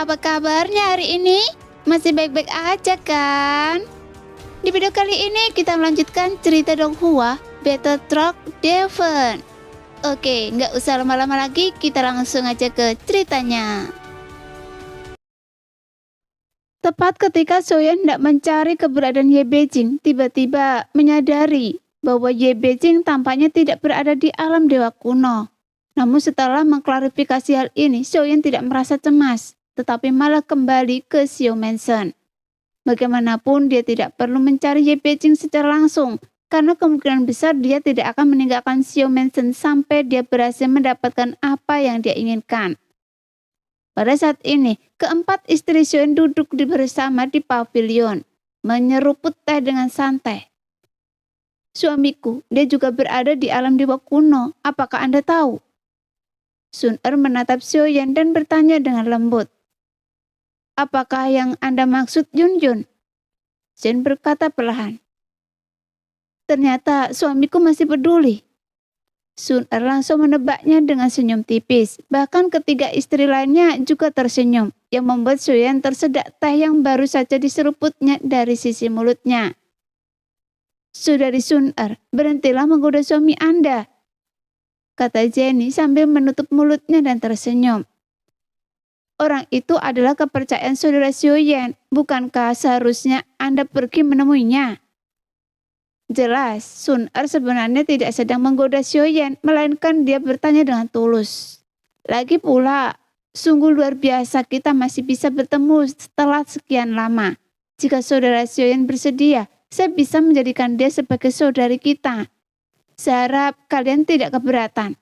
Apa kabarnya hari ini? Masih baik-baik aja kan? Di video kali ini kita melanjutkan cerita Donghua Battle Truck Devon. Oke, nggak usah lama-lama lagi, kita langsung aja ke ceritanya. Tepat ketika Soyeon hendak mencari keberadaan Ye Beijing, tiba-tiba menyadari bahwa Ye Beijing tampaknya tidak berada di alam dewa kuno. Namun setelah mengklarifikasi hal ini, Soyeon tidak merasa cemas, tetapi malah kembali ke Xiao Mansion. Bagaimanapun dia tidak perlu mencari Ye Beijing secara langsung, karena kemungkinan besar dia tidak akan meninggalkan Xiao Mansion sampai dia berhasil mendapatkan apa yang dia inginkan. Pada saat ini, keempat istri Soyeon duduk bersama di pavilion, menyeruput teh dengan santai. Suamiku, dia juga berada di alam dewa kuno, apakah Anda tahu? Sun-er menatap Soyeon dan bertanya dengan lembut. Apakah yang Anda maksud Yun-Yun? Soyeon berkata perlahan. Ternyata suamiku masih peduli. Sun-er langsung menebaknya dengan senyum tipis. Bahkan ketiga istri lainnya juga tersenyum, yang membuat Soyeon tersedak teh yang baru saja diseruputnya dari sisi mulutnya. Saudari Sun-er, berhentilah menggoda suami Anda, kata Jenny sambil menutup mulutnya dan tersenyum. Orang itu adalah kepercayaan saudara Soyeon, bukankah seharusnya Anda pergi menemuinya? Jelas, Sun-er sebenarnya tidak sedang menggoda Soyeon, melainkan dia bertanya dengan tulus. Lagi pula, sungguh luar biasa kita masih bisa bertemu setelah sekian lama. Jika saudara Soyeon bersedia, saya bisa menjadikan dia sebagai saudari kita. Saya harap kalian tidak keberatan.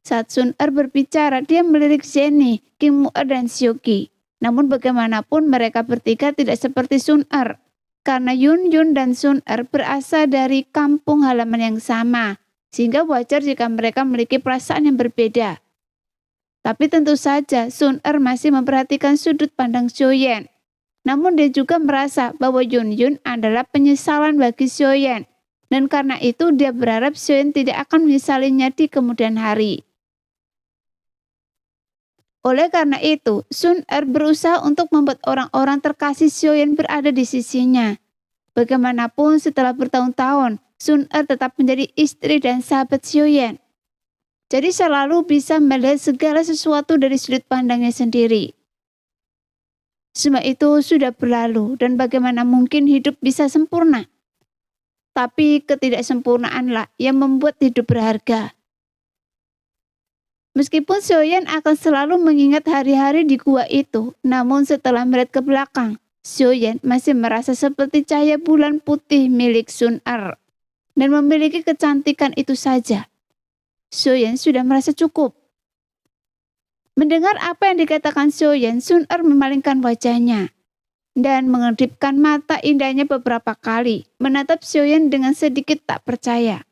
Saat Sun-er berbicara, dia melirik Jenny, Kim Mu-er dan Seok-gi. Namun bagaimanapun mereka bertiga tidak seperti Sun-er. Karena Yun-Yun dan Sun-er berasal dari kampung halaman yang sama, sehingga wajar jika mereka memiliki perasaan yang berbeda. Tapi tentu saja Sun-er masih memperhatikan sudut pandang Soyeon. Namun dia juga merasa bahwa Yun-Yun adalah penyesalan bagi Soyeon, dan karena itu dia berharap Soyeon tidak akan menyesalinya di kemudian hari. Oleh karena itu, Sun-er berusaha untuk membuat orang-orang terkasih Soyeon berada di sisinya. Bagaimanapun setelah bertahun-tahun, Sun-er tetap menjadi istri dan sahabat Soyeon. Jadi selalu bisa melihat segala sesuatu dari sudut pandangnya sendiri. Semua itu sudah berlalu dan bagaimana mungkin hidup bisa sempurna? Tapi ketidaksempurnaanlah yang membuat hidup berharga. Meskipun Soyeon akan selalu mengingat hari-hari di gua itu, namun setelah melihat ke belakang, Soyeon masih merasa seperti cahaya bulan putih milik Sun-er dan memiliki kecantikan itu saja. Soyeon sudah merasa cukup. Mendengar apa yang dikatakan Soyeon, Sun-er memalingkan wajahnya dan mengedipkan mata indahnya beberapa kali, menatap Soyeon dengan sedikit tak percaya.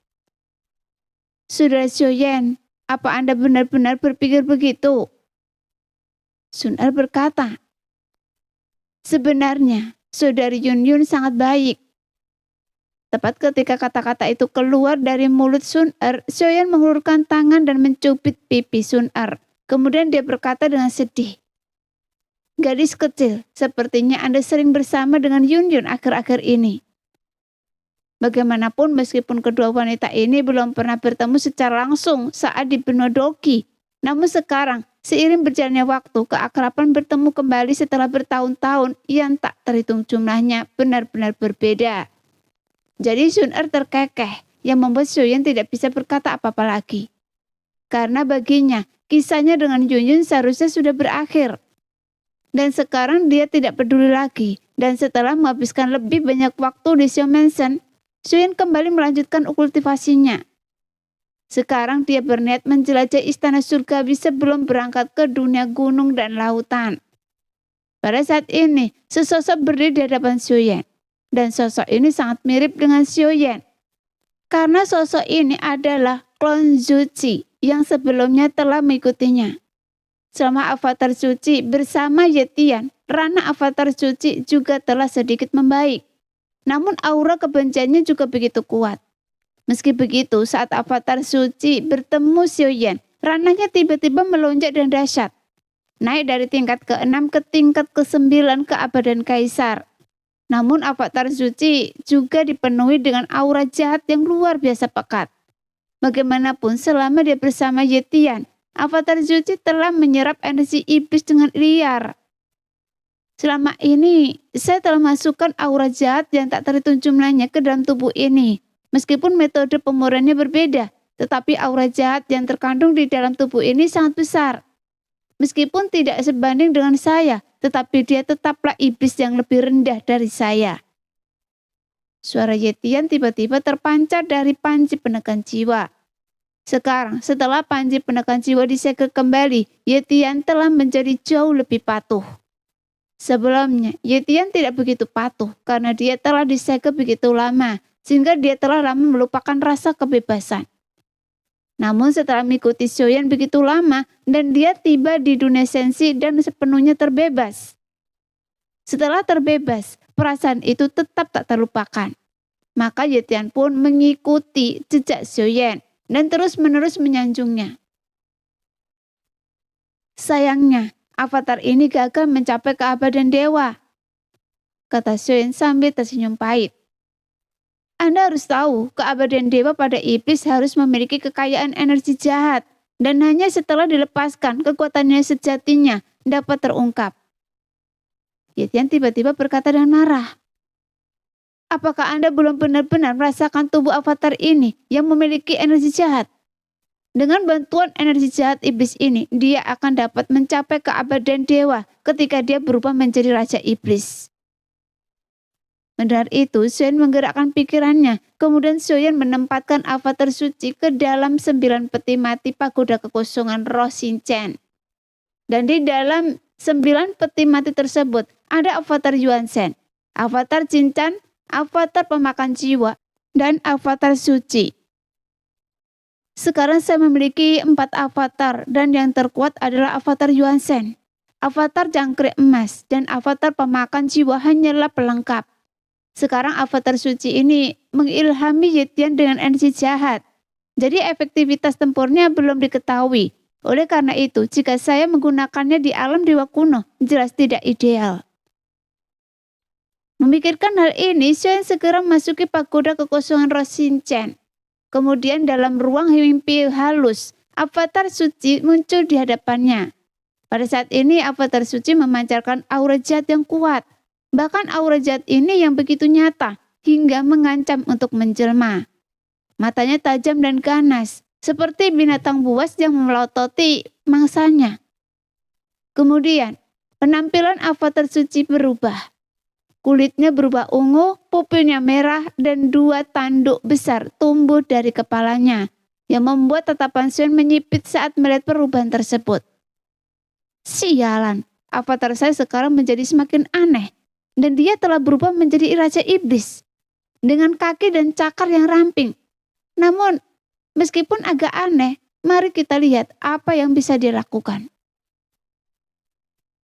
Saudara Soyeon, apa Anda benar-benar berpikir begitu? Sun-er berkata, sebenarnya saudari Yun-Yun sangat baik. Tepat ketika kata-kata itu keluar dari mulut Sun-er, Soyeon mengulurkan tangan dan mencubit pipi Sun-er. Kemudian dia berkata dengan sedih, gadis kecil, sepertinya Anda sering bersama dengan Yun-Yun akhir-akhir ini. Bagaimanapun meskipun kedua wanita ini belum pernah bertemu secara langsung saat di benua Doki, namun sekarang seiring berjalannya waktu keakraban bertemu kembali setelah bertahun-tahun yang tak terhitung jumlahnya benar-benar berbeda. Jadi Sun-er terkekeh yang membuat Soyeon tidak bisa berkata apa-apa lagi. Karena baginya kisahnya dengan Yun-Yun seharusnya sudah berakhir. Dan sekarang dia tidak peduli lagi dan setelah menghabiskan lebih banyak waktu di Xiao Mansion, Soyeon kembali melanjutkan kultivasinya. Sekarang dia berniat menjelajah istana surgawi sebelum berangkat ke dunia gunung dan lautan. Pada saat ini, sesosok berdiri di hadapan Soyeon. Dan sosok ini sangat mirip dengan Soyeon. Karena sosok ini adalah klon Zuchi yang sebelumnya telah mengikutinya. Selama avatar Zuchi bersama Yetian, Rana avatar Zuchi juga telah sedikit membaik. Namun aura kebenciannya juga begitu kuat. Meski begitu, saat avatar Zuchi bertemu Soyeon, ranahnya tiba-tiba melonjak dan dahsyat. naik dari tingkat ke-6 ke tingkat ke-9 keabadan kaisar. Namun avatar suci juga dipenuhi dengan aura jahat yang luar biasa pekat. Bagaimanapun selama dia bersama Yetian, avatar suci telah menyerap energi iblis dengan liar. Selama ini, saya telah masukkan aura jahat yang tak terhitung jumlahnya ke dalam tubuh ini. Meskipun metode pemurniannya berbeda, tetapi aura jahat yang terkandung di dalam tubuh ini sangat besar. Meskipun tidak sebanding dengan saya, tetapi dia tetaplah iblis yang lebih rendah dari saya. Suara Yetian tiba-tiba terpancar dari panji penekan jiwa. Sekarang, setelah panji penekan jiwa disegel kembali, Yetian telah menjadi jauh lebih patuh. Sebelumnya, Yetian tidak begitu patuh karena dia telah disegel begitu lama, sehingga dia telah lama melupakan rasa kebebasan. Namun setelah mengikuti Xiaoyan begitu lama, dan dia tiba di dunia sensi dan sepenuhnya terbebas. Setelah terbebas, perasaan itu tetap tak terlupakan. Maka Yetian pun mengikuti jejak Xiaoyan dan terus-menerus menyanjungnya. Sayangnya, avatar ini gagal mencapai keabadian dewa, kata Xiaoyan sambil tersenyum pahit. Anda harus tahu, keabadian dewa pada iblis harus memiliki kekayaan energi jahat, dan hanya setelah dilepaskan kekuatannya sejatinya dapat terungkap. Yetian tiba-tiba berkata dengan marah. Apakah Anda belum benar-benar merasakan tubuh avatar ini yang memiliki energi jahat? Dengan bantuan energi jahat iblis ini, dia akan dapat mencapai keabadian dewa ketika dia berubah menjadi raja iblis. Mendengar itu, Xiaoyan menggerakkan pikirannya. Kemudian Xiaoyan menempatkan avatar suci ke dalam 9 peti mati pagoda kekosongan roh Xinchen. Dan di dalam 9 peti mati tersebut ada avatar Yuan Shen, avatar Xinchen, avatar pemakan jiwa, dan avatar suci. Sekarang saya memiliki 4 avatar dan yang terkuat adalah avatar Yuan Shen. Avatar jangkrik emas dan avatar pemakan jiwa hanyalah pelengkap. Sekarang avatar suci ini mengilhami Yetian dengan energi jahat. Jadi efektivitas tempurnya belum diketahui. Oleh karena itu, jika saya menggunakannya di alam dewa kuno, jelas tidak ideal. Memikirkan hal ini, Xiaoyan segera memasuki pagoda kekosongan roh Xinchen. Kemudian dalam ruang mimpi halus, avatar suci muncul di hadapannya. Pada saat ini avatar suci memancarkan aura jahat yang kuat. Bahkan aura jahat ini yang begitu nyata hingga mengancam untuk menjelma. Matanya tajam dan ganas, seperti binatang buas yang memelototi mangsanya. Kemudian, penampilan avatar suci berubah. Kulitnya berubah ungu, pupilnya merah, dan 2 tanduk besar tumbuh dari kepalanya, yang membuat tatapan Xiaoyan menyipit saat melihat perubahan tersebut. Sialan, avatar saya sekarang menjadi semakin aneh. Dan dia telah berubah menjadi raja iblis dengan kaki dan cakar yang ramping. Namun, meskipun agak aneh, mari kita lihat apa yang bisa dia lakukan.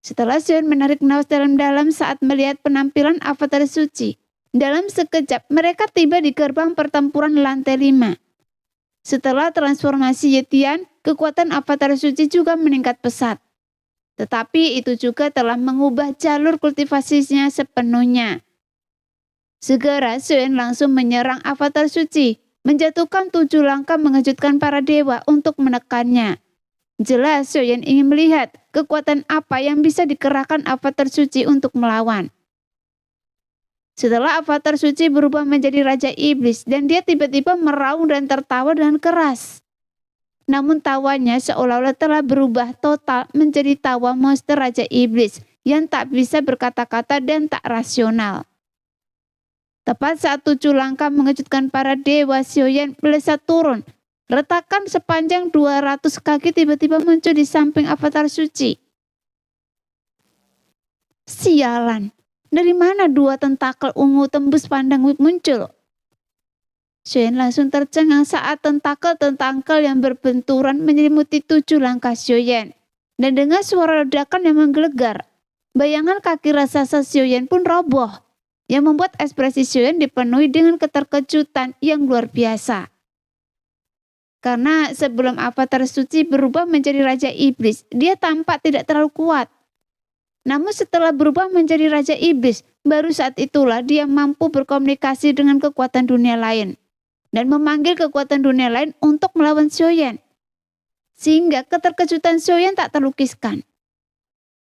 Setelah Xiaoyan menarik napas dalam-dalam saat melihat penampilan avatar suci, dalam sekejap mereka tiba di gerbang pertempuran lantai 5. Setelah transformasi Yetian, kekuatan avatar suci juga meningkat pesat. Tetapi itu juga telah mengubah jalur kultivasinya sepenuhnya. Segera Xiaoyan langsung menyerang avatar suci, menjatuhkan 7 langkah mengejutkan para dewa untuk menekannya. Jelas Xiaoyan ingin melihat kekuatan apa yang bisa dikerahkan avatar suci untuk melawan. Setelah avatar suci berubah menjadi raja iblis dan dia tiba-tiba meraung dan tertawa dengan keras. Namun tawanya seolah-olah telah berubah total menjadi tawa monster raja iblis yang tak bisa berkata-kata dan tak rasional. Tepat saat 7 langkah mengejutkan para dewa, Xiaoyan melesat turun. Retakan sepanjang 200 kaki tiba-tiba muncul di samping avatar suci. Sialan, dari mana 2 tentakel ungu tembus pandang muncul? Xiaoyan langsung tercengang saat tentakel-tentakel yang berbenturan menyelimuti 7 langkah Xiaoyan. Dan dengan suara ledakan yang menggelegar, bayangan kaki raksasa Xiaoyan pun roboh, yang membuat ekspresi Xiaoyan dipenuhi dengan keterkejutan yang luar biasa. Karena sebelum Avatar suci berubah menjadi Raja Iblis, dia tampak tidak terlalu kuat. Namun setelah berubah menjadi Raja Iblis, baru saat itulah dia mampu berkomunikasi dengan kekuatan dunia lain dan memanggil kekuatan dunia lain untuk melawan Xiaoyan. Sehingga keterkejutan Xiaoyan tak terlukiskan.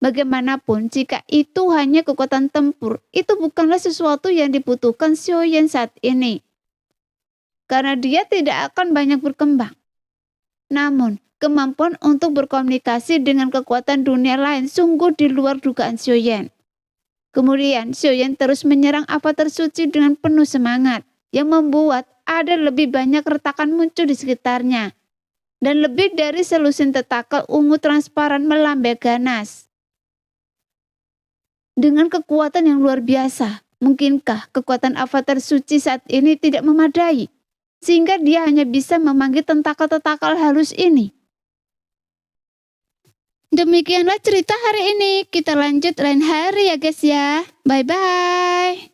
Bagaimanapun, jika itu hanya kekuatan tempur, itu bukanlah sesuatu yang dibutuhkan Xiaoyan saat ini. Karena dia tidak akan banyak berkembang. Namun, kemampuan untuk berkomunikasi dengan kekuatan dunia lain sungguh di luar dugaan Xiaoyan. Kemudian, Xiaoyan terus menyerang Avatar suci dengan penuh semangat, yang membuat ada lebih banyak retakan muncul di sekitarnya. Dan lebih dari selusin tentakel ungu transparan melambai ganas. Dengan kekuatan yang luar biasa, mungkinkah kekuatan Avatar suci saat ini tidak memadai? Sehingga dia hanya bisa memanggil tentakel-tentakel halus ini. Demikianlah cerita hari ini. Kita lanjut lain hari ya guys ya. Bye-bye.